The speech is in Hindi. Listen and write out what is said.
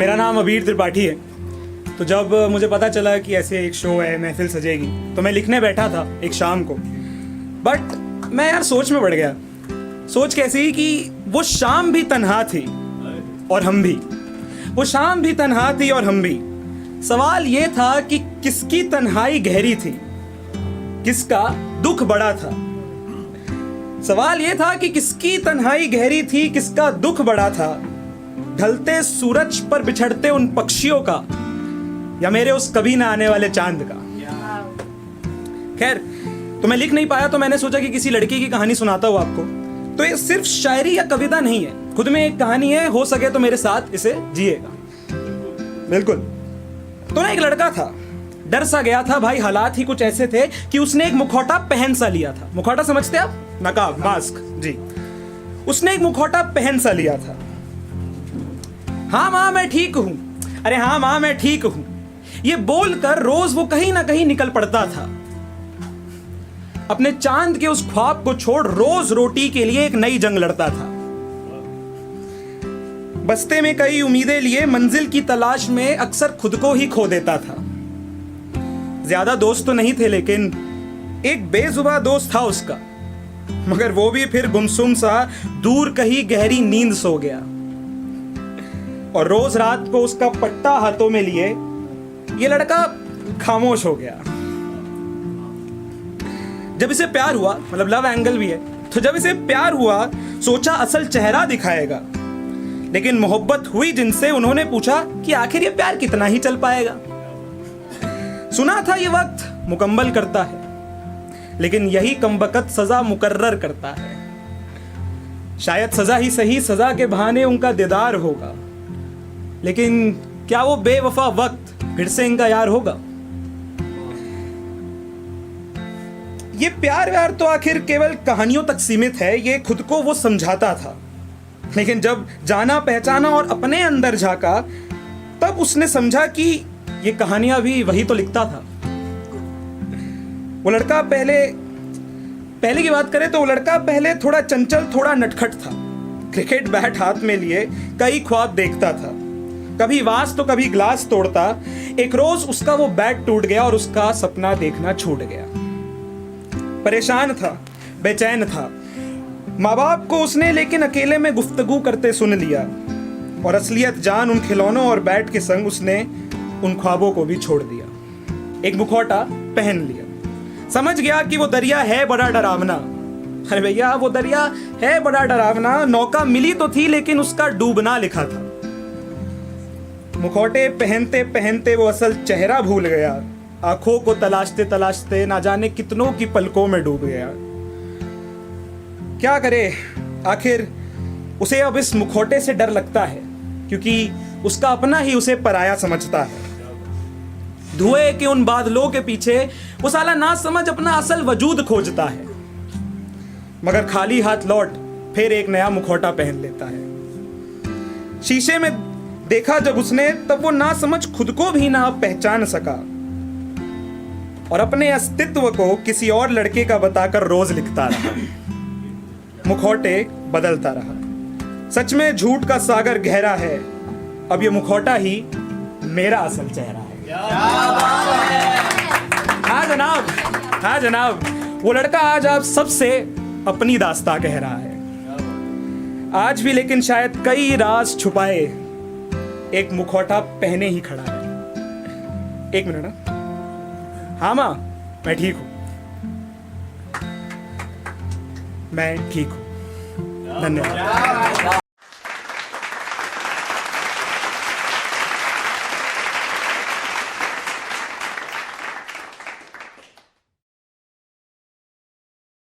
मेरा नाम अबीर त्रिपाठी है। तो जब मुझे पता चला कि ऐसे एक शो है, महफिल सजेगी, तो मैं लिखने बैठा था एक शाम को। बट मैं यार सोच में पड़ गया। सोच कैसी कि वो शाम भी तन्हा थी और हम भी, वो शाम भी तन्हा थी और हम भी। सवाल ये था कि किसकी तन्हाई गहरी थी, किसका दुख बड़ा था। सवाल ये था कि किसकी तन्हाई गहरी थी, किसका दुख बड़ा था। ढलते सूरज पर बिछड़ते उन पक्षियों का, या मेरे उस कभी ना आने वाले चांद का। खैर, तो मैं लिख नहीं पाया, तो मैंने सोचा कि किसी लड़की की कहानी सुनाता हूं आपको। तो ये सिर्फ शायरी या कविता नहीं है, खुद में एक कहानी है। हो सके तो मेरे साथ इसे जिएगा। बिल्कुल। तो ना एक लड़का था, डर सा गया था भाई। हालात ही कुछ ऐसे थे कि उसने एक मुखौटा पहन सा लिया था। मुखौटा समझते आप? नकाब, मास्क जी। उसने एक मुखौटा पहन सा लिया था। हाँ माँ मैं ठीक हूं, अरे हाँ माँ मैं ठीक हूं, ये बोलकर रोज वो कहीं ना कहीं निकल पड़ता था। अपने चांद के उस ख्वाब को छोड़ रोज रोटी के लिए एक नई जंग लड़ता था। बस्ते में कई उम्मीदें लिए मंजिल की तलाश में अक्सर खुद को ही खो देता था। ज्यादा दोस्त तो नहीं थे, लेकिन एक बेजुबान दोस्त था उसका, मगर वो भी फिर गुमसुम सा दूर कहीं गहरी नींद सो गया। और रोज रात को उसका पट्टा हाथों में लिए ये लड़का खामोश हो गया। जब इसे प्यार हुआ, मतलब लव एंगल भी है, तो जब इसे प्यार हुआ सोचा असल चेहरा दिखाएगा। लेकिन मोहब्बत हुई जिनसे, उन्होंने पूछा कि आखिर ये प्यार कितना ही चल पाएगा। सुना था ये वक्त मुकम्मल करता है, लेकिन यही कमबख्त सजा मुकर्रर करता है। शायद सजा ही सही, सजा के बहाने उनका दीदार होगा, लेकिन क्या वो बेवफा वक्त फिर से इनका यार होगा? ये प्यार व्यार तो आखिर केवल कहानियों तक सीमित है, ये खुद को वो समझाता था। लेकिन जब जाना पहचाना और अपने अंदर झांका, तब उसने समझा कि ये कहानियां भी वही तो लिखता था। वो लड़का पहले की बात करें तो वो लड़का पहले थोड़ा चंचल, थोड़ा नटखट था। क्रिकेट बैट हाथ में लिए कई ख्वाब देखता था, कभी वास तो कभी ग्लास तोड़ता। एक रोज उसका वो बैट टूट गया और उसका सपना देखना छूट गया। परेशान था, बेचैन था। माँ बाप को उसने लेकिन अकेले में गुफ्तगू करते सुन लिया, और असलियत जान उन खिलौनों और बैट के संग उसने उन ख्वाबों को भी छोड़ दिया। एक मुखौटा पहन लिया, समझ गया कि वो दरिया है बड़ा डरावना। अरे भैया, वो दरिया है बड़ा डरावना। नौका मिली तो थी, लेकिन उसका डूबना लिखा था। मुखौटे पहनते पहनते वो असल चेहरा भूल गया। आंखों को तलाशते तलाशते ना जाने कितनों की पलकों में डूब गया। क्या करे, आखिर उसे अब इस मुखौटे से डर लगता है, क्योंकि उसका अपना ही उसे पराया समझता है। धुएं के उन बादलों के पीछे वो साला ना समझ अपना असल वजूद खोजता है, मगर खाली हाथ लौट फिर एक नया मुखौटा पहन लेता है। शीशे में देखा जब उसने, तब वो ना समझ खुद को भी ना पहचान सका, और अपने अस्तित्व को किसी और लड़के का बताकर रोज लिखता रहा। मुखौटे बदलता रहा। सच में झूठ का सागर गहरा है, अब ये मुखौटा ही मेरा असल चेहरा है। हाँ जनाब, हाँ जनाब, वो लड़का आज आप सबसे अपनी दास्तां कह रहा है। आज भी लेकिन शायद कई राज छुपाए एक मुखौटा पहने ही खड़ा है। एक मिनट ना। हाँ माँ मैं ठीक हूं, मैं ठीक हूं। धन्यवाद।